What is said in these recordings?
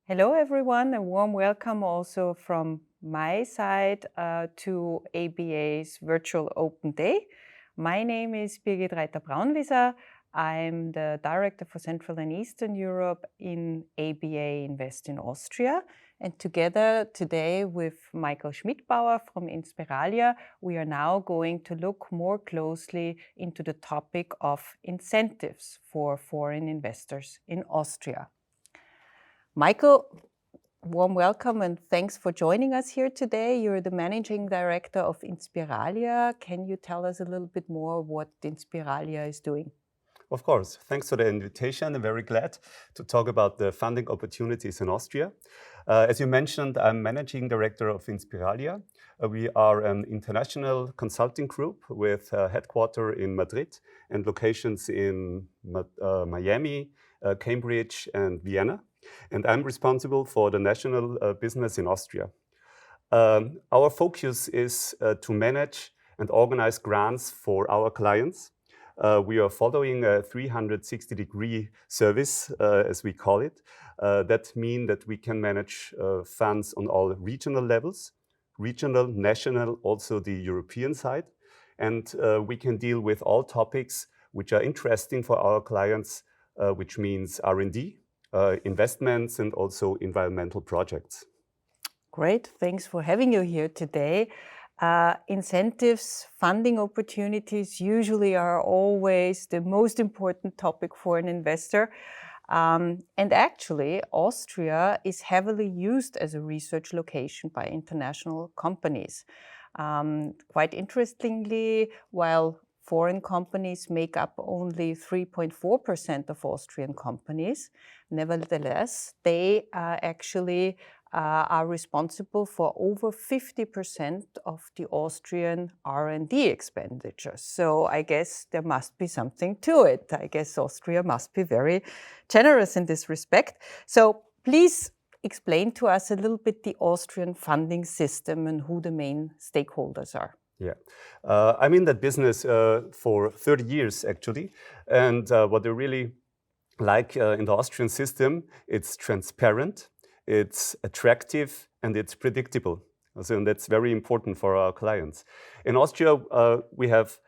Hello, everyone. A warm welcome also from my side to ABA's Virtual Open Day. My name is Birgit Reiter-Braunwieser. I'm the Director for Central and Eastern Europe in ABA Invest in Austria. And together today with Michael Schmidbauer from Inspiralia, we are now going to look more closely into the topic of incentives for foreign investors in Austria. Michael, warm welcome and thanks for joining us here today. You're the Managing Director of Inspiralia. Can you tell us a little bit more what Inspiralia is doing? Of course. Thanks for the invitation. I'm very glad to talk about the funding opportunities in Austria. As you mentioned, I'm Managing Director of Inspiralia. We are an international consulting group with headquarters in Madrid and locations in Miami, Cambridge, and Vienna. And I'm responsible for the national business in Austria. Our focus is to manage and organize grants for our clients. We are following a 360-degree service, as we call it. That means that we can manage funds on all regional levels, regional, national, also the European side. And we can deal with all topics which are interesting for our clients, which means R&D, investments, and also environmental projects. Great, thanks for having you here today. Incentives, funding opportunities usually are always the most important topic for an investor. And actually, Austria is heavily used as a research location by international companies. Quite interestingly, while foreign companies make up only 3.4% of Austrian companies, nevertheless, they actually are responsible for over 50% of the Austrian R&D expenditures. So I guess there must be something to it. I guess Austria must be very generous in this respect. So please explain to us a little bit the Austrian funding system and who the main stakeholders are. Yeah, I'm in that business for 30 years, actually. And what I really like in the Austrian system, it's transparent, it's attractive, and it's predictable. So, and that's very important for our clients. In Austria, we have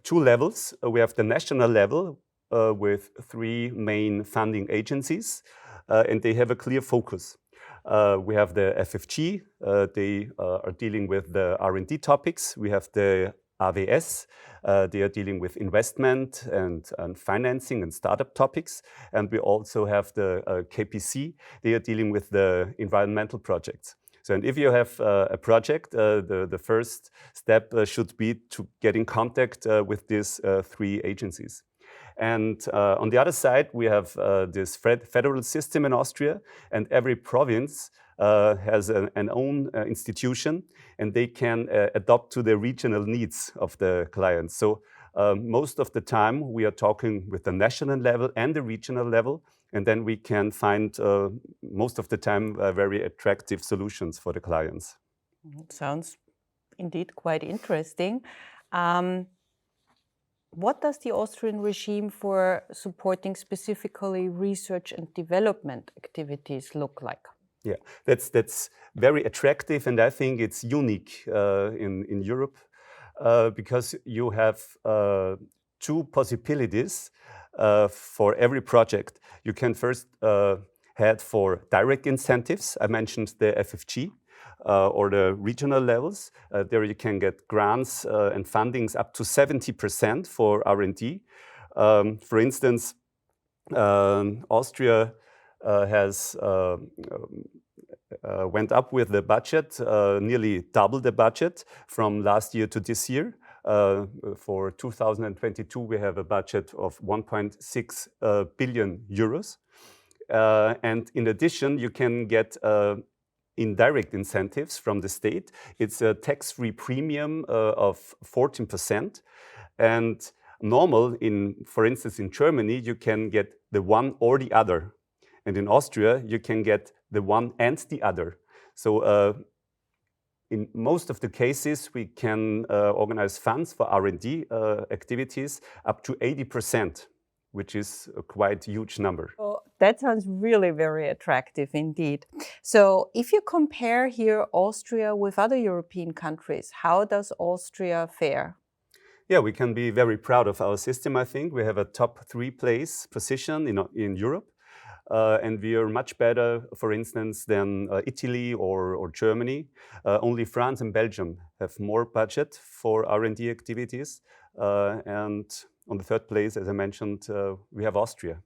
two levels. We have the national level with three main funding agencies, and they have a clear focus. We have the FFG, they are dealing with the R&D topics. We have the AWS, they are dealing with investment and financing and startup topics. And we also have the KPC, they are dealing with the environmental projects. So, and if you have a project, the first step should be to get in contact with these three agencies. And on the other side, we have this federal system in Austria, and every province has an own institution, and they can adapt to the regional needs of the clients. So most of the time, we are talking with the national level and the regional level, and then we can find most of the time very attractive solutions for the clients. Sounds indeed quite interesting. What does the Austrian regime for supporting specifically research and development activities look like? Yeah, that's very attractive, and I think it's unique in Europe because you have two possibilities for every project. You can first head for direct incentives. I mentioned the FFG. Or the regional levels. There you can get grants and fundings up to 70% for R&D. For instance, Austria has went up with the budget, nearly double the budget from last year to this year. For 2022, we have a budget of 1.6 billion euros. And in addition, you can get indirect incentives from the state. It's a tax-free premium of 14%. And normal, for instance, in Germany, you can get the one or the other. And in Austria, you can get the one and the other. So in most of the cases, we can organize funds for R&D activities up to 80%, which is a quite huge number. So That sounds really very attractive indeed. So if you compare here Austria with other European countries, how does Austria fare? Yeah, we can be very proud of our system, I think. We have a top 3 place position in Europe. And we are much better, for instance, than Italy or Germany. Only France and Belgium have more budget for R&D activities. And on the 3rd place, as I mentioned, we have Austria.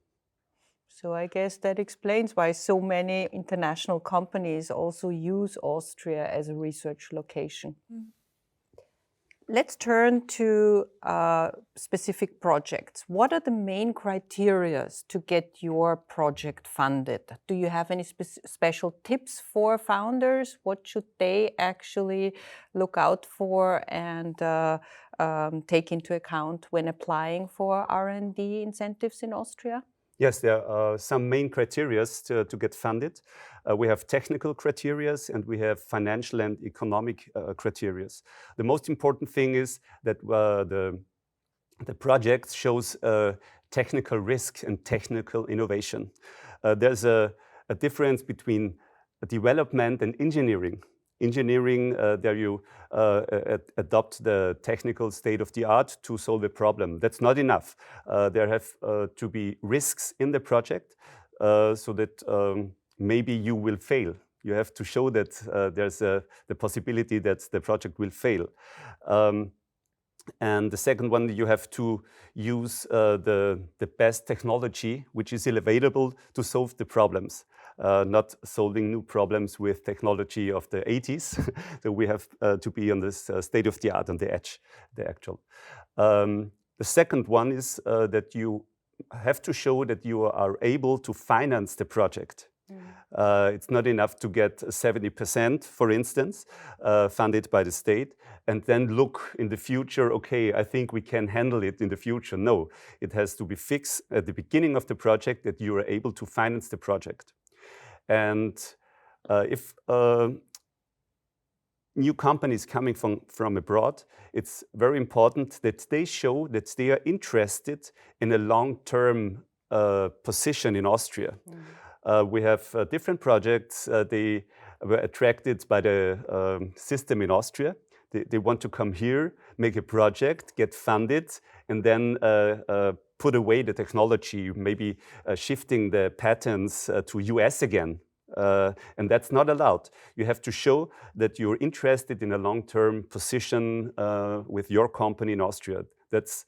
So I guess that explains why so many international companies also use Austria as a research location. Let's turn to specific projects. What are the main criteria to get your project funded? Do you have any special tips for founders? What should they actually look out for and take into account when applying for R&D incentives in Austria? Yes, there are some main criteria to get funded. We have technical criteria and we have financial and economic criteria. The most important thing is that the project shows technical risk and technical innovation. There's a difference between development and engineering. Engineering, there you adopt the technical state of the art to solve a problem. That's not enough. There have to be risks in the project so that maybe you will fail. You have to show that there's the possibility that the project will fail. And the second one, you have to use the best technology which is available to solve the problems. Not solving new problems with technology of the 80s. So we have to be on this state of the art, on the edge, the actual. The second one is that you have to show that you are able to finance the project. It's not enough to get 70%, for instance, funded by the state, and then look in the future, okay, I think we can handle it in the future. No, it has to be fixed at the beginning of the project that you are able to finance the project. And if new companies coming from abroad, it's very important that they show that they are interested in a long-term position in Austria. We have different projects. They were attracted by the system in Austria. They want to come here, make a project, get funded, and then put away the technology, maybe shifting the patents to US again. And that's not allowed. You have to show that you're interested in a long-term position with your company in Austria. That's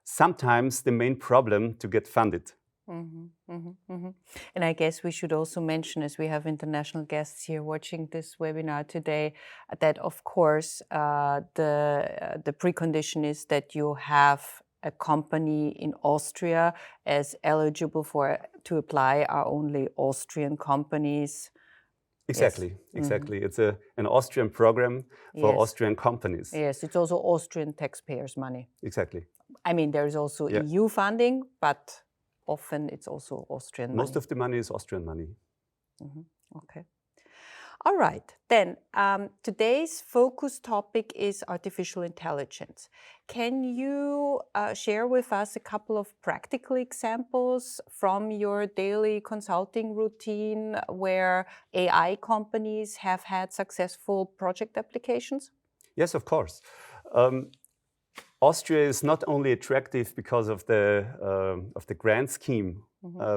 sometimes the main problem to get funded. And I guess we should also mention, as we have international guests here watching this webinar today, that of course the precondition is that you have a company in Austria as eligible to apply are only Austrian companies. Exactly, Yes. exactly. It's an Austrian program for Austrian companies. Yes, it's also Austrian taxpayers' money. Exactly. I mean, there is also EU funding, but often it's also Austrian money. Most of the money is Austrian money. Okay. All right. Then today's focus topic is artificial intelligence. Can you share with us a couple of practical examples from your daily consulting routine where AI companies have had successful project applications? Yes, of course. Austria is not only attractive because of the grant scheme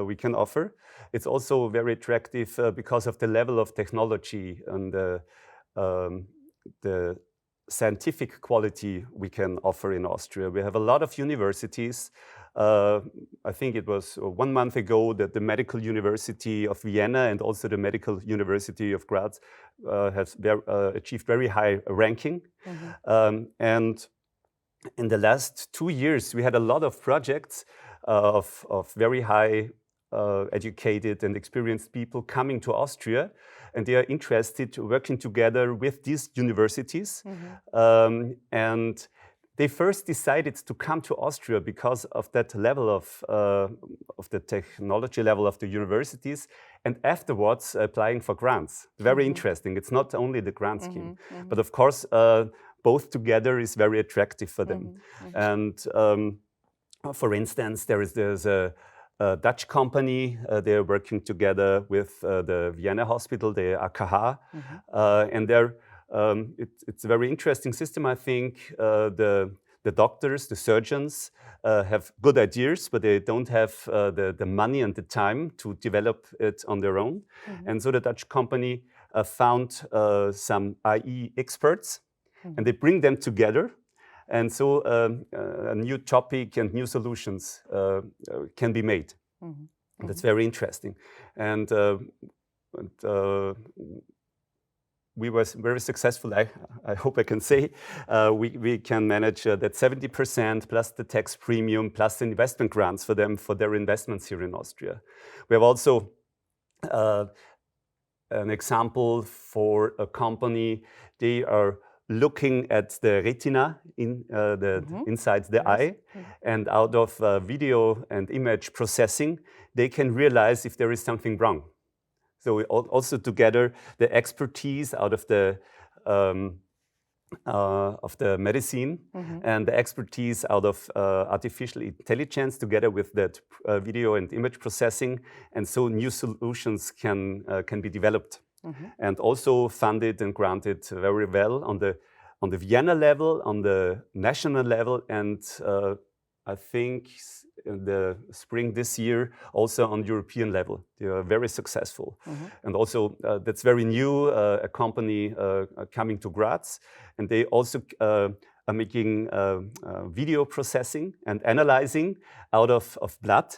we can offer. It's also very attractive because of the level of technology and the scientific quality we can offer in Austria. We have a lot of universities. I think it was 1 month ago that the Medical University of Vienna and also the Medical University of Graz has achieved very high ranking. And in the last 2 years, we had a lot of projects of very high educated and experienced people coming to Austria, and they are interested working together with these universities. And they first decided to come to Austria because of that level of the technology level of the universities, and afterwards applying for grants. Very interesting. It's not only the grant scheme, but of course, both together is very attractive for them. And for instance, there's a a Dutch company. They are working together with the Vienna hospital, the AKH, and it's a very interesting system. I think the doctors, the surgeons, have good ideas, but they don't have the money and the time to develop it on their own. And so the Dutch company found some IE experts, and they bring them together. And so a new topic and new solutions can be made. And that's very interesting. And we were very successful, I hope I can say. We can manage that 70% plus the tax premium plus the investment grants for them for their investments here in Austria. We have also an example for a company. They are looking at the retina inside the eye, and out of video and image processing, they can realize if there is something wrong. So we also together the expertise out of the medicine and the expertise out of artificial intelligence together with that video and image processing, and so new solutions can be developed. And also funded and granted very well on the Vienna level, on the national level, and I think in the spring this year also on European level. They are very successful. And also that's very new, a company coming to Graz, and they also are making video processing and analyzing out of blood.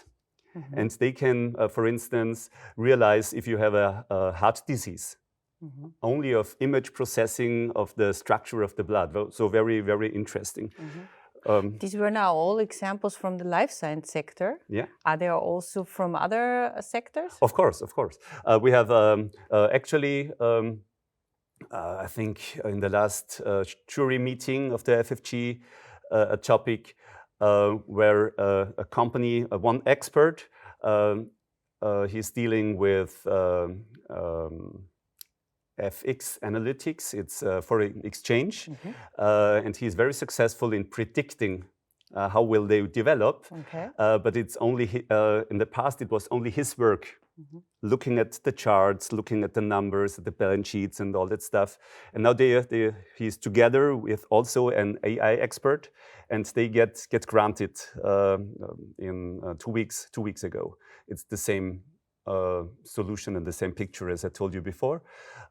And they can, for instance, realize if you have a heart disease, only of image processing of the structure of the blood. So very, very interesting. These were now all examples from the life science sector. Yeah. Are there also from other sectors? Of course, of course. We have actually, I think in the last jury meeting of the FFG, a topic where a company, one expert, he's dealing with FX analytics. It's foreign exchange, and he's very successful in predicting how will they develop. But it's only in the past it was only his work, looking at the charts, looking at the numbers, the balance sheets, and all that stuff. And now he's together with also an AI expert, and they get granted in 2 weeks. 2 weeks ago. It's the same solution and the same picture as I told you before.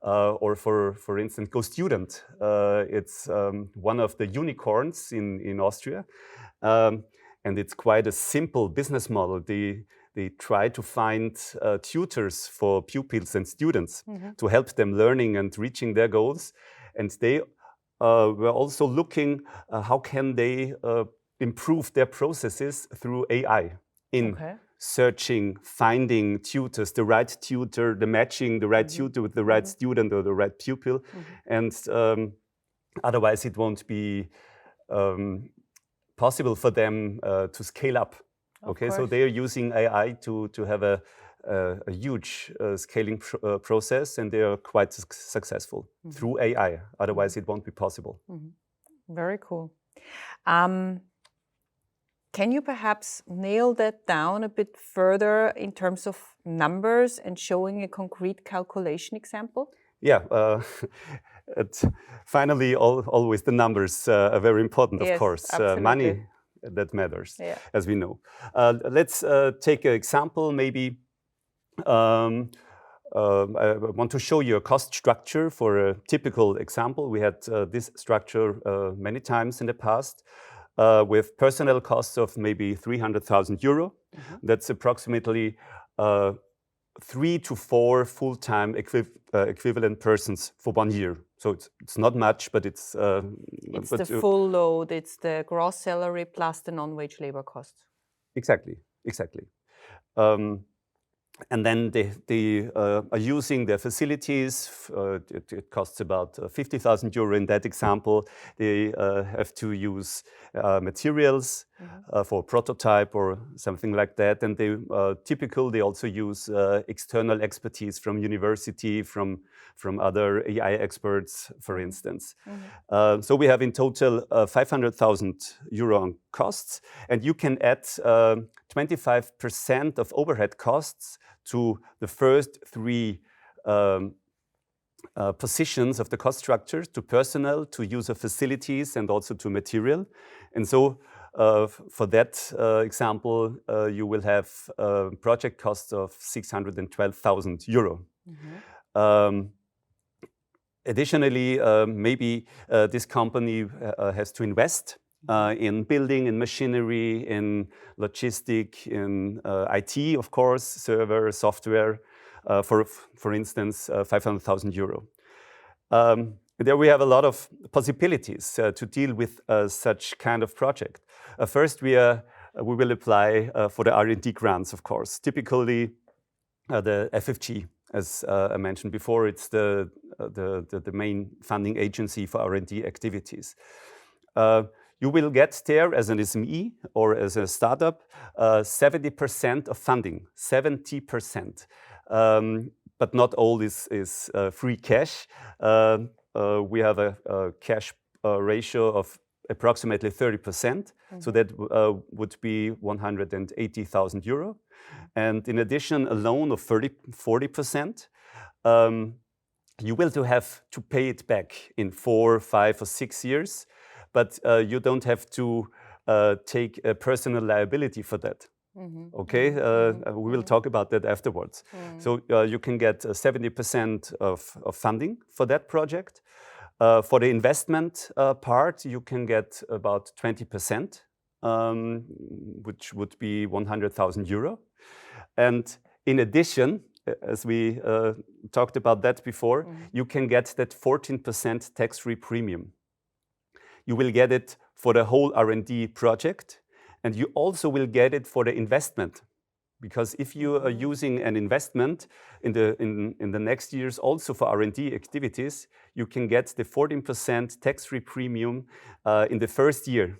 Or for instance, Go Student. It's one of the unicorns in Austria, and it's quite a simple business model. They try to find tutors for pupils and students to help them learning and reaching their goals. And they were also looking how can they improve their processes through AI in searching, finding tutors, the right tutor, the matching the right tutor with the right student or the right pupil. And otherwise it won't be possible for them to scale up. So they are using AI to have a huge scaling process, and they are quite successful through AI. Otherwise it won't be possible. Very cool. Can you perhaps nail that down a bit further in terms of numbers and showing a concrete calculation example? Yeah, finally, always the numbers are very important, of course. Money, that matters, as we know. Let's take an example, maybe. I want to show you a cost structure for a typical example. We had this structure many times in the past. With personnel costs of maybe 300,000 euro. That's approximately 3 to 4 full-time equivalent persons for 1 year. So it's not much, but it's the full load. It's the gross salary plus the non-wage labor costs. Exactly. And then they are using their facilities. It costs about 50,000 euro in that example. They have to use materials. for prototype or something like that. And they typically also use external expertise from university, from other AI experts, for instance. So we have in total 500,000 euro on costs, and you can add 25% of overhead costs to the first three positions of the cost structure, to personnel, to user facilities, and also to material. And so for that example, you will have project costs of 612,000 euro. Additionally, maybe this company has to invest in building, in machinery, in logistic, in IT, of course, server, software, for instance, 500,000 euro. There we have a lot of possibilities to deal with such kind of project. First, we will apply for the R&D grants, of course. Typically, the FFG, as I mentioned before, it's the main funding agency for R&D activities. You will get there as an SME or as a startup 70% of funding, 70%. But not all is free cash. We have a cash ratio of approximately 30%, so that would be 180,000 euro. And in addition, a loan of 40%. You will have to pay it back in 4, 5, or 6 years, but you don't have to take a personal liability for that. Okay, we will talk about that afterwards. So you can get 70% of funding for that project. For the investment part, you can get about 20%, which would be 100,000 euro. And in addition, as we talked about that before, you can get that 14% tax-free premium. You will get it for the whole R&D project, and you also will get it for the investment. Because if you are using an investment in the next years also for R&D activities, you can get the 14% tax-free premium in the first year.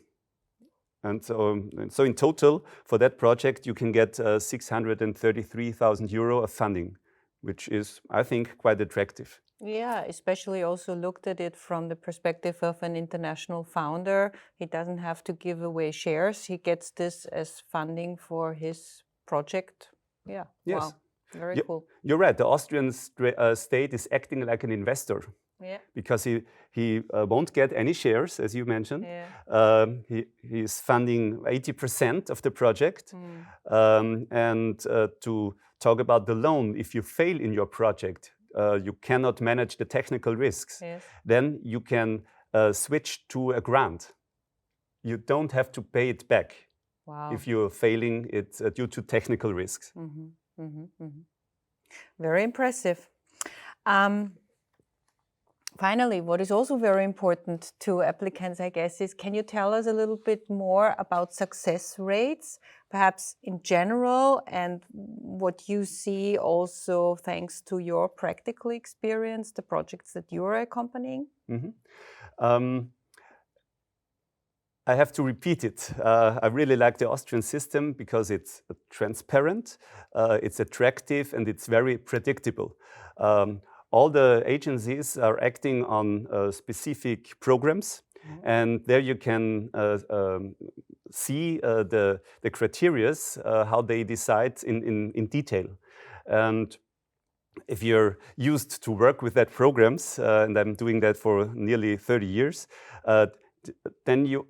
And so in total, for that project, you can get 633,000 euro of funding, which is, I think, quite attractive. Yeah, especially also looked at it from the perspective of an international founder. He doesn't have to give away shares. He gets this as funding for his project. Yeah, yes. Wow, very cool. You're right. The Austrian state is acting like an investor. Yeah. Because he won't get any shares, as you mentioned. Yeah. He's funding 80% of the project. And to talk about the loan, if you fail in your project, you cannot manage the technical risks. Yes. Then you can switch to a grant. You don't have to pay it back. Wow. If you're failing it due to technical risks. Very impressive. Finally, what is also very important to applicants, I guess, is can you tell us a little bit more about success rates, perhaps in general, and what you see also thanks to your practical experience, the projects that you are accompanying? I have to repeat it. I really like the Austrian system because it's transparent, it's attractive, and it's very predictable. All the agencies are acting on specific programs, and there you can see the criteria, how they decide in detail. And if you're used to work with that programs, and I'm doing that for nearly 30 years, then you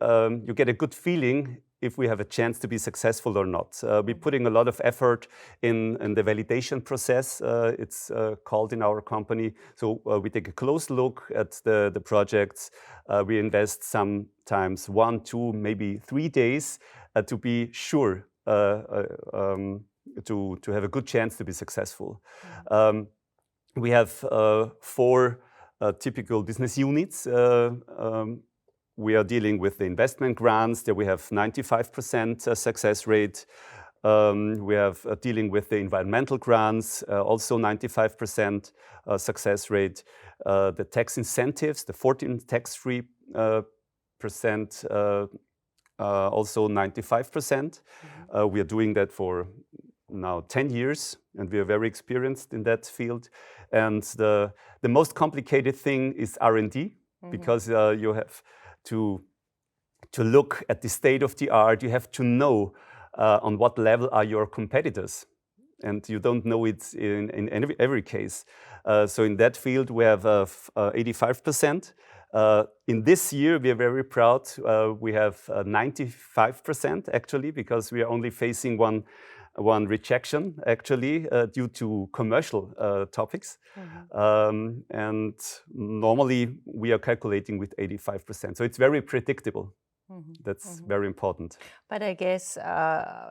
get a good feeling if we have a chance to be successful or not. We're putting a lot of effort in the validation process, it's called in our company. So we take a close look at the projects. We invest sometimes 1, 2, maybe 3 days to be sure to have a good chance to be successful. We have 4 typical business units. We are dealing with the investment grants. There we have 95% success rate. We have dealing with the environmental grants, also 95% success rate. The tax incentives, the 14 tax-free percent also 95%. We are doing that for now 10 years, and we are very experienced in that field. And the most complicated thing is R&D, because you have to look at the state of the art. You have to know on what level are your competitors, and you don't know it in every case. So in that field, we have 85%. In this year, we are very proud. We have 95% actually, because we are only facing one rejection actually due to commercial topics. And normally we are calculating with 85%. So it's very predictable. That's very important. But I guess,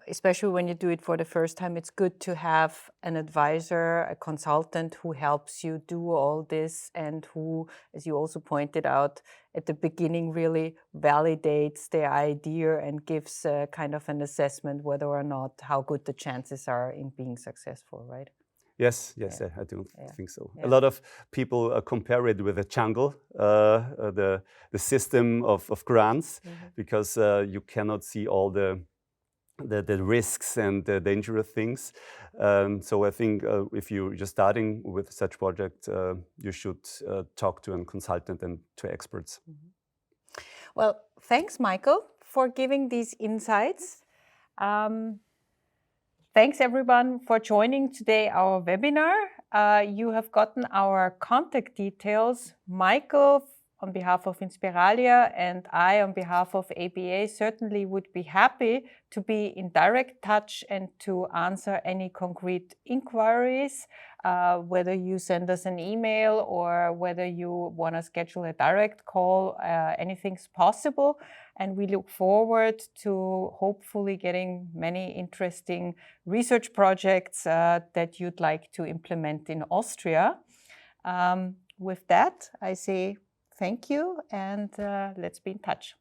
especially when you do it for the first time, it's good to have an advisor, a consultant who helps you do all this and who, as you also pointed out at the beginning, really validates the idea and gives kind of an assessment whether or not how good the chances are in being successful, right? Yes, I do think so. A lot of people compare it with a jungle, the system of grants, because you cannot see all the risks and the dangerous things. So I think if you're just starting with such project, you should talk to a consultant and to experts. Well, thanks, Michael, for giving these insights. Thanks everyone for joining today our webinar. You have gotten our contact details. Michael, on behalf of Inspiralia, and I, on behalf of ABA, certainly would be happy to be in direct touch and to answer any concrete inquiries, whether you send us an email or whether you want to schedule a direct call, anything's possible. And we look forward to hopefully getting many interesting research projects that you'd like to implement in Austria. With that, I say thank you, and let's be in touch.